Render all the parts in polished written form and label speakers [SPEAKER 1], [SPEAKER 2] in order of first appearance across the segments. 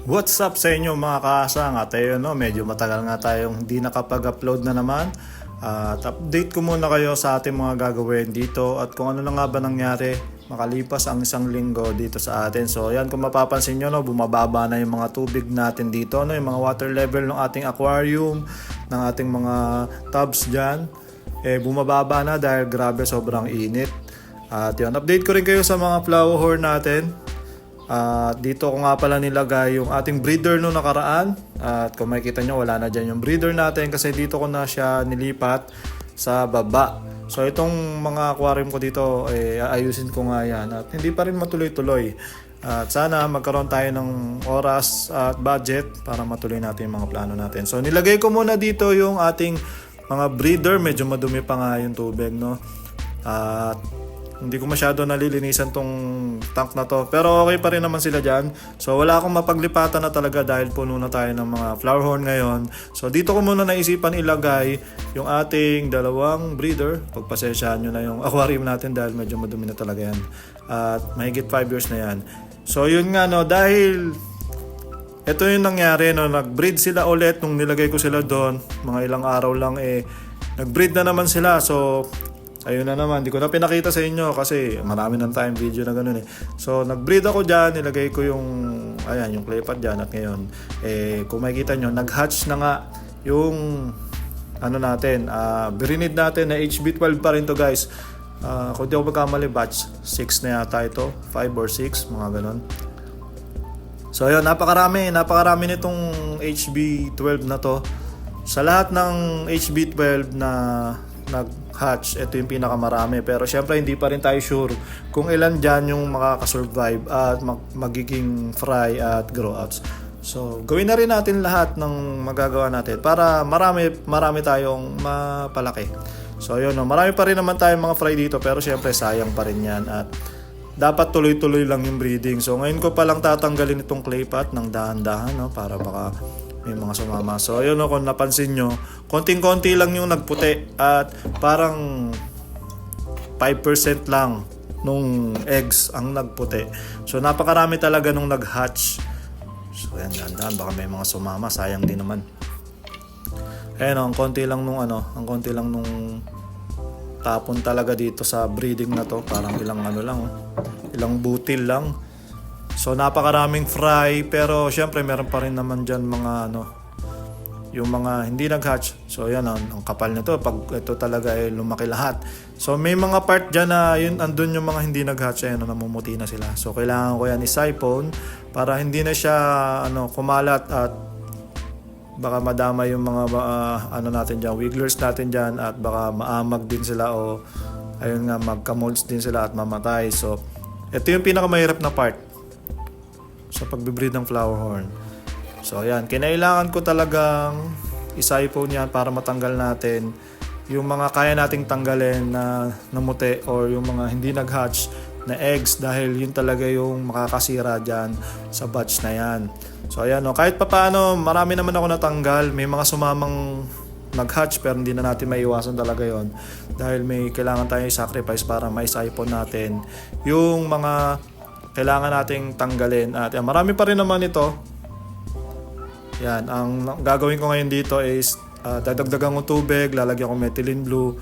[SPEAKER 1] What's up sa inyo mga kaasang? At ayun, no, medyo matagal nga tayong hindi nakapag-upload na naman. At update ko muna kayo sa ating mga gagawin dito at kung ano na nga ba nangyari makalipas ang isang linggo dito sa atin. So yan, kung mapapansin nyo, no, bumababa na yung mga tubig natin dito, no, yung mga water level ng ating aquarium, ng ating mga tubs dyan. Bumababa na dahil grabe sobrang init. At yun, update ko rin kayo sa mga flower horn natin. Dito ko nga pala nilagay yung ating breeder no nakaraan. At kung makikita nyo, wala na dyan yung breeder natin kasi dito ko na siya nilipat sa baba. So itong mga aquarium ko dito, ayusin ko nga yan. At hindi pa rin matuloy-tuloy. At sana magkaroon tayo ng oras at budget para matuloy natin yung mga plano natin. So nilagay ko muna dito yung ating mga breeder. Medyo madumi pa nga yung tubig, no? At hindi ko masyado nalilinisan tong tank na to. Pero okay pa rin naman sila dyan. So wala akong mapaglipatan na talaga dahil puno na tayo ng mga flower horn ngayon. So dito ko muna naisipan ilagay yung ating dalawang breeder. Pagpasensyahan nyo na yung aquarium natin dahil medyo madumi na talaga yan. At mahigit 5 years na yan. So yun nga, no, dahil ito yung nangyari, no, nag-breed sila ulit nung nilagay ko sila doon. Mga ilang araw lang nag-breed na naman sila. So ayun na naman, di ko na pinakita sa inyo kasi marami ng time video na ganun eh. So nag-breed ako dyan, nilagay ko yung yung clay pot dyan at ngayon kung makikita nyo, nag-hatch na nga yung natin, birinid natin na HB12 pa rin to guys. Kung di ako magkamali, batch 6 na yata ito, 5 or 6, mga ganun. So ayun, napakarami nitong HB12 na to. Sa lahat ng HB12 na nag-hatch, ito yung pinakamarami. Pero syempre hindi pa rin tayo sure kung ilan dyan yung makakasurvive at magiging fry at grow outs. So gawin na rin natin lahat ng magagawa natin para marami tayong mapalaki. So yun, no, marami pa rin naman tayong mga fry dito pero syempre sayang pa rin yan at dapat tuloy-tuloy lang yung breeding. So ngayon ko palang tatanggalin itong clay pot ng dahan-dahan, no, para baka may mga sumama. So ayun, no, kung napansin nyo, konting-konti lang yung nagputi at parang 5% lang nung eggs ang nagputi. So napakarami talaga nung nag-hatch. So ayan, dahan-dahan, baka may mga sumama, sayang din naman. Ayun, ang konti lang nung tapon talaga dito sa breeding na to, parang ilang butil lang. So napakaraming fry pero syempre meron pa rin naman diyan mga yung mga hindi nag-hatch. So yan, ang kapal nito pag ito talaga ay lumaki lahat. So may mga part diyan na yun andun yung mga hindi nag-hatch, namumuti na sila. So kailangan ko yan i-siphon para hindi na siya kumalat at baka madama yung mga natin diyan, wigglers natin diyan at baka maamag din sila o ayun nga, magka-molds din sila at mamatay. So ito yung pinakamahirap na part sa pagbe-breed ng flower horn. So ayan, kinailangan ko talagang isiphon yan para matanggal natin yung mga kaya nating tanggalin na namuti or yung mga hindi nag-hatch na eggs dahil yun talaga yung makakasira dyan sa batch na yan. So ayan, kahit papaano marami naman ako natanggal. May mga sumamang nag-hatch pero hindi na natin maiwasan talaga yon dahil may kailangan tayong sacrifice para maisiphon natin yung mga kailangan nating tanggalin. At marami pa rin naman ito. Yan, ang gagawin ko ngayon dito is dadagdagan ko tubig, lalagyan ko methylene blue.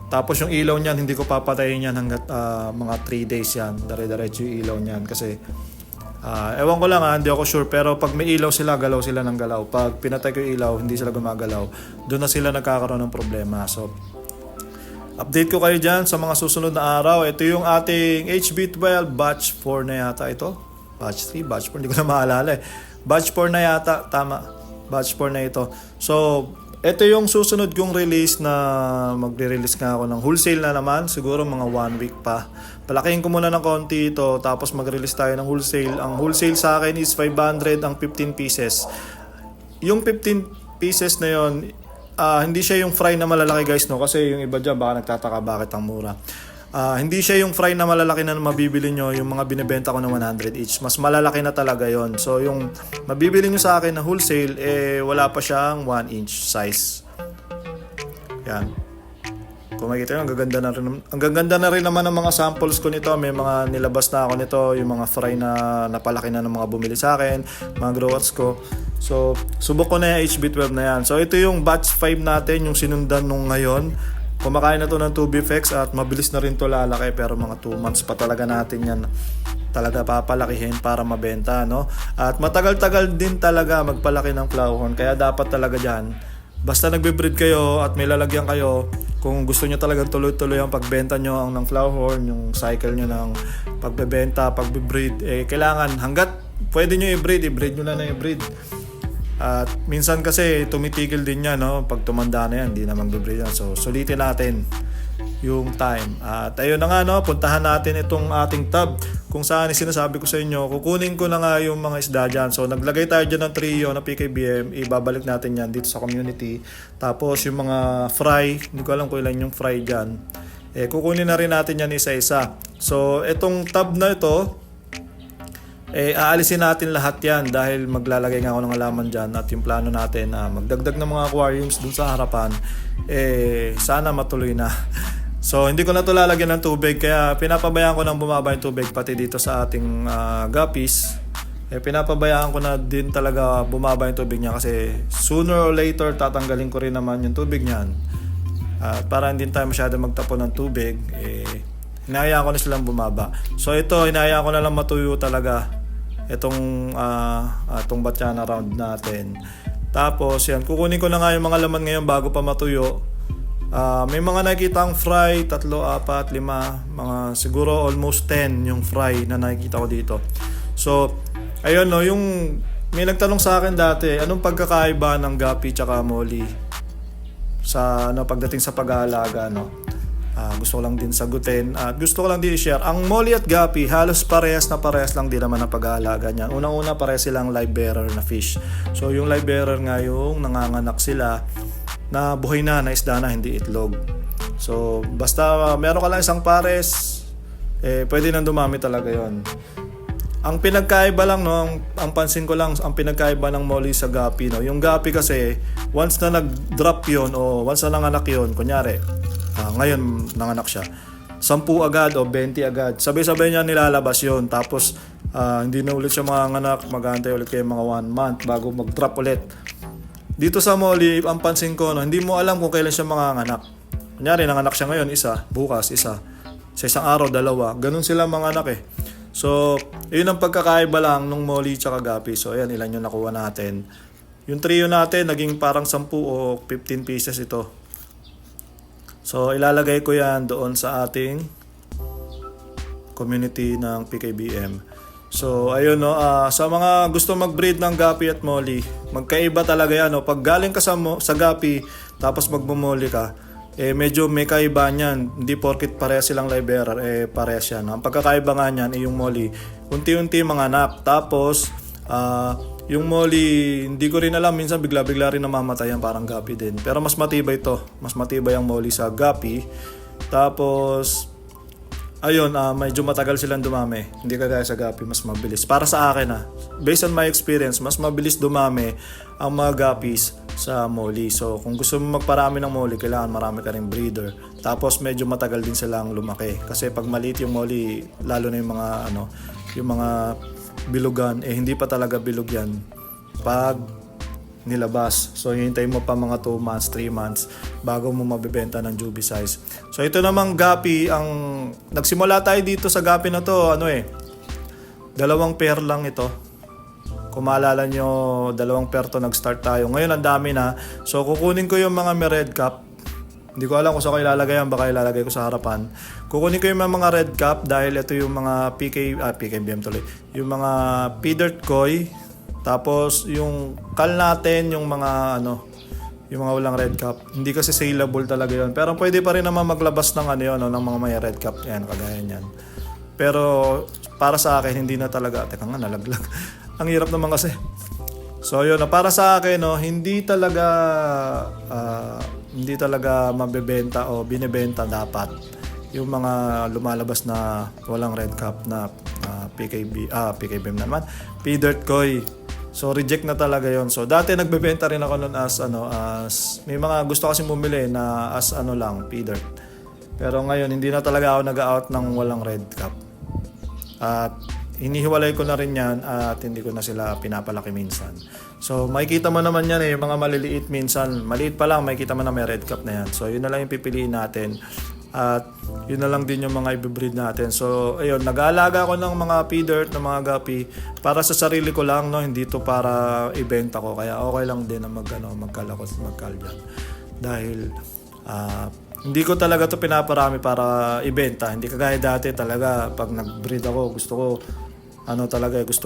[SPEAKER 1] Tapos yung ilaw niyan, hindi ko papatayin yan hanggat mga 3 days yan. Dire-diretso yung ilaw niyan kasi ewan ko lang, hindi ako sure, pero pag may ilaw sila, galaw sila ng galaw. Pag pinatay ko yung ilaw, hindi sila gumagalaw. Doon na sila nagkakaroon ng problema. So update ko kayo dyan sa mga susunod na araw. Ito yung ating HB12 batch 4 na yata ito. Batch 3, batch 4, hindi ko na maalala eh. Batch 4 na yata, tama. Batch 4 na ito. So ito yung susunod kong release na magre-release nga ako ng wholesale na naman. Siguro mga 1 week pa. Palakihin ko muna ng konti ito tapos mag-release tayo ng wholesale. Ang wholesale sa akin is 500 ang 15 pieces. Yung 15 pieces na yon, hindi siya yung fry na malalaki guys, no, kasi yung iba dyan baka nagtataka bakit ang mura. Hindi siya yung fry na malalaki na mabibili nyo, yung mga binibenta ko na 100 each. Mas malalaki na talaga yon. So yung mabibili nyo sa akin na wholesale, wala pa siyang 1 inch size. Yan. Kung makikita nyo, ang gaganda na rin naman ng mga samples ko nito. May mga nilabas na ako nito, yung mga fry na napalaki na ng mga bumili sa akin, mga growouts ko. So, subok ko na yung HB12 na yan. So, ito yung batch 5 natin, yung sinundan nung ngayon. Kumakain na to ng 2 beefex at mabilis na rin to lalaki, pero mga 2 months pa talaga natin yan talaga papalakihin para mabenta, no? At matagal-tagal din talaga magpalaki ng ploughorn, kaya dapat talaga dyan, basta nagbe-breed kayo at may lalagyan kayo, kung gusto nyo talagang tuloy-tuloy ang pagbenta nyo ng ploughorn, yung cycle nyo ng pagbebenta, pagbe-breed, kailangan hanggat pwede nyo i-breed nyo na i-breed. At minsan kasi tumitigil din yan, no? Pag tumanda na yan, hindi na magbe-breed yan. So sulitin natin yung time. At ayun na nga, no, puntahan natin itong ating tab kung saan sinasabi ko sa inyo, kukunin ko na nga yung mga isda dyan. So naglagay tayo dyan ng trio na PKBM, ibabalik natin yan dito sa community. Tapos yung mga fry, hindi ko alam kung ilan yung fry dyan, kukunin na rin natin yan isa-isa. So itong tab na ito, aalisin natin lahat yan dahil maglalagay nga ako ng halaman dyan. At yung plano natin na magdagdag ng mga aquariums dun sa harapan, sana matuloy na. So hindi ko na ito lalagyan ng tubig, kaya pinapabayaan ko nang bumaba yung tubig pati dito sa ating guppies. Pinapabayaan ko na din talaga bumaba yung tubig niya kasi sooner or later tatanggalin ko rin naman yung tubig niyan. Para hindi tayo masyado magtapon ng tubig, hinahayaan ko na silang bumaba. So ito, hinahayaan ko na lang matuyo talaga itong batyana round natin. Tapos yan, kukunin ko na nga yung mga laman ngayon bago pa matuyo. May mga nakikita ang fry, 3, 4, 5, mga siguro almost 10 yung fry na nakikita ko dito. So, ayun, no, yung may nagtanong sa akin dati, anong pagkakaiba ng guppy tsaka molly sa pagdating sa pag-aalaga, no? Gusto ko lang din sagutin at gusto ko lang din i-share. Ang molly at guppy, halos parehas lang din naman ang pag-aalaga niyan. Unang-una, parehas silang live bearer na fish. So, yung live bearer nga yung nanganganak sila na buhay na isda na, hindi itlog. So, basta meron ka lang isang pares, pwede nang dumami talaga yon. Ang pinagkaiba lang, no, ang pansin ko lang, ang pinagkaiba ng molly sa guppy, no, yung guppy kasi, once na nag-drop yon o once na nanganak yon, kunyari, ngayon nanganak siya, 10 agad o 20 agad, sabay-sabay niya nilalabas yon. Tapos, hindi na ulit siya manganak, mag-aantay ulit kayo mga 1 month bago mag-drop ulit. Dito sa molly, ang pansin ko, no, hindi mo alam kung kailan siya manganganak. Kunyari, nanganak siya ngayon, isa, bukas, isa. Sa isang araw, 2. Ganun sila manganak eh. So, yun ang pagkakaiba lang nung molly tsaka guppy. So, ayan, ilan yung nakuha natin. Yung trio natin, naging parang 10 o 15 pieces ito. So, ilalagay ko yan doon sa ating community ng PKBM. So, ayun, no, sa mga gusto mag-breed ng guppy at molly, magkaiba talaga yan, no. Pag galing ka sa guppy, tapos magmo-molly ka, medyo may kaiba niyan. Hindi porkit parehas silang live bearer, parehas yan. Ang pagkakaiba nga niyan, yung molly, unti-unti manganak. Tapos, yung molly, hindi ko rin alam, minsan bigla-bigla rin namamatay yan, parang guppy din. Pero mas matibay to. Mas matibay ang molly sa guppy. Tapos, ayun, medyo matagal silang dumami. Hindi kagaya sa guppy, mas mabilis. Para sa akin, based on my experience, mas mabilis dumami ang mga guppies sa molly. So, kung gusto mo magparami ng molly, kailangan marami ka ring breeder. Tapos, medyo matagal din silang lumaki. Kasi pag maliit yung molly, lalo na yung mga bilugan, hindi pa talaga bilog yan pag nilabas. So, hintayin mo pa mga 2 months, 3 months bago mo mabibenta ng juvie size. So, ito namang guppy, ang nagsimula tayo dito sa guppy na to, 2 pair lang ito. Kung maalala nyo, 2 pair to nag-start tayo. Ngayon, ang dami na. So, kukunin ko yung mga may red cap. Hindi ko alam kung saan ko ilalagay yan, baka ilalagay ko sa harapan. Kukunin ko yung mga red cap dahil ito yung mga PKBM tuloy. Yung mga P-dirt koi. Tapos yung kal natin, yung mga yung mga walang red cap. Hindi kasi saleable talaga yon. Pero pwede pa rin naman maglabas ng ng mga may red cap. Yan, kagaya niyan. Pero para sa akin, hindi na talaga. Teka nga, nalaglag. Ang hirap naman kasi. So yun, para sa akin, hindi talaga mabebenta o binebenta dapat yung mga lumalabas na walang red cap na PKBM naman, P-dirt koi. So reject na talaga yon. So dati nagbebenta rin ako noon as may mga gusto kasi bumili na as lang P-dirt. Pero ngayon, hindi na talaga ako nag-out ng walang red cap. At hinihiwalay ko na rin yan at hindi ko na sila pinapalaki minsan. So makikita mo naman yan yung mga maliliit minsan. Maliit pa lang, makikita mo na may red cap na yan. So yun na lang yung pipiliin natin. At yun na lang din yung mga ibibreed natin. So ayun, nag-aalaga ako ng mga feeder, ng mga guppy para sa sarili ko lang, no? Hindi to para ibenta ko. Kaya okay lang din na magkalakot, magkalyan. Dahil hindi ko talaga to pinaparami para ibenta. Hindi kagaya dati talaga pag nag-breed ako, gusto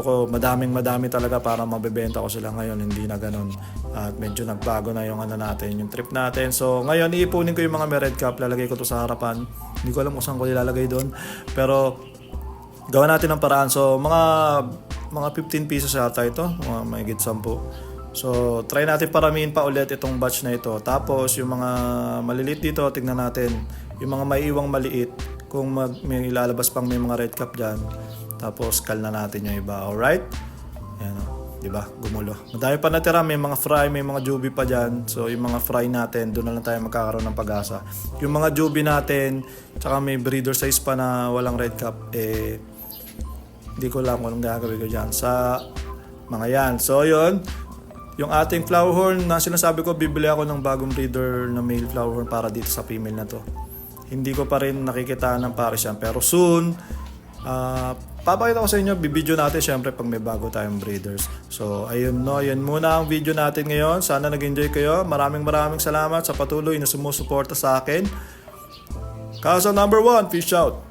[SPEAKER 1] ko madami talaga para mabebenta ko sila. Ngayon hindi na ganun. At medyo nagbago na yung yung trip natin. So ngayon iipunin ko yung mga may red cap, lalagay ko to sa harapan. Hindi ko alam kung saan ko ilalagay doon. Pero gawa natin ng paraan. So mga 15 pesos yata ito, mga mahigit 10. So, try natin paramihin pa ulit itong batch na ito. Tapos, yung mga maliliit dito, tignan natin. Yung mga may iwang maliit, kung may ilalabas pang may mga red cap dyan. Tapos, call na natin yung iba. Alright? Ayan o. Diba? Gumulo. Madami pa natira. May mga fry, may mga jubi pa dyan. So, yung mga fry natin, doon na lang tayo magkakaroon ng pag-asa. Yung mga jubi natin, tsaka may breeder size pa na walang red cap, hindi ko lang kung anong gagawin ko dyan. Sa mga yan. So, yun. Yung ating flower horn na sinasabi ko, bibili ako ng bagong breeder na male flower horn para dito sa female na to. Hindi ko pa rin nakikita ng pares yan. Pero soon, papakita ko sa inyo, bibidyo natin syempre pag may bago tayong breeders. So ayun no, yun muna ang video natin ngayon. Sana nag-enjoy kayo. Maraming salamat sa patuloy na sumusuporta sa akin. Kaso number 1, fish out!